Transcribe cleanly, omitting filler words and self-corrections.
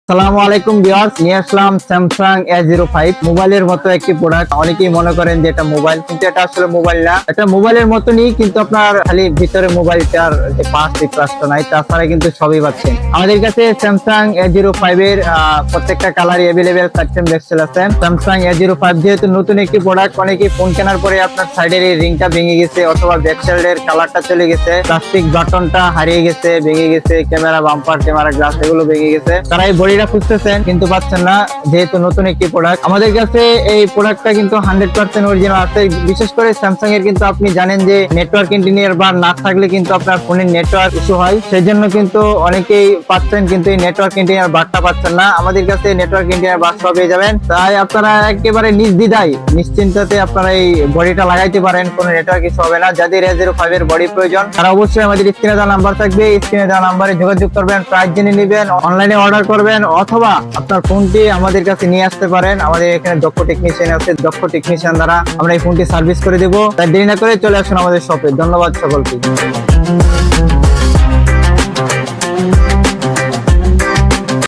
আসসালামু আলাইকুম ভিউয়ার্স, নিয়ে আসলাম স্যামসাং A05 মোবাইলের মতো একটি প্রোডাক্ট। অনেকেই মনে করেন যে এটা মোবাইল, কিন্তু এটা আসলে মোবাইল না। এটা মোবাইলের মতনই, কিন্তু আপনার খালি ভিতরে মোবাইলটার যে পাঁচ রিপ্লাসটা নাই, তাছাড়া কিন্তু সবই পাচ্ছেন। আমাদের কাছে স্যামসাং A05 এর প্রত্যেকটা কালারই অ্যাভেলেবেল পাচ্ছেন। দেখছেন স্যামসাং A05 যেহেতু নতুন একটি প্রোডাক্ট, অনেকেই ফোন কেনার পরে আপনার সাইডের এই রিংটা ভেঙে গেছে অথবা ব্যাক সাইডের কালারটা চলে গেছে, প্লাস্টিক বাটনটা হারিয়ে গেছে, ভেঙে গেছে, ক্যামেরা বাম্পার, ক্যামেরা গ্লাস এগুলো ভেঙে গেছে। তারা এই বডিটা খুঁজতেছেন কিন্তু পাচ্ছেন না, যেহেতু নতুন একটি প্রোডাক্ট। আমাদের কাছে এই প্রোডাক্টটা কিন্তু 100% অরিজিনাল আছে। বিশেষ করে স্যামসাং এর কিন্তু আপনি জানেন যে নেটওয়ার্ক ইঞ্জিনিয়ার বার না থাকলে কিন্তু আপনার ফোনের নেটওয়ার্ক ইস্যু হয়, সেই জন্য কিন্তু অনেকেই পাচ্ছেন কিন্তু এই নেটওয়ার্ক ইঞ্জিনিয়ার বারটা পাচ্ছেন না। আমাদের কাছে নেটওয়ার্ক ইঞ্জিনিয়ার বার সব পেয়ে যাবেন। তাই আপনারা একেবারে নির্দ্বিধায় নিশ্চিন্তাতে আপনারা এই বডিটা লাগাইতে পারেন, কোনো নেটওয়ার্ক ইস্যু হবে না। যাদের A05 এর বডি প্রয়োজন তারা অবশ্যই আমাদের স্ক্রিনে দেওয়া নাম্বার থাকবে, স্ক্রিনে দেওয়া নাম্বারে যোগাযোগ করবেন, প্রাইস জেনে নেবেন, অনলাইনে অর্ডার করবেন অথবা আপনার ফোনটি আমাদের কাছে নিয়ে আসতে পারেন। আমাদের এখানে দক্ষ টেকনিশিয়ান আছে, দক্ষ টেকনিশিয়ান দ্বারা আমরা এই ফোনটি সার্ভিস করে দেবো। তাই দেরি না করে চলে আসুন আমাদের শপে। ধন্যবাদ সকলকে।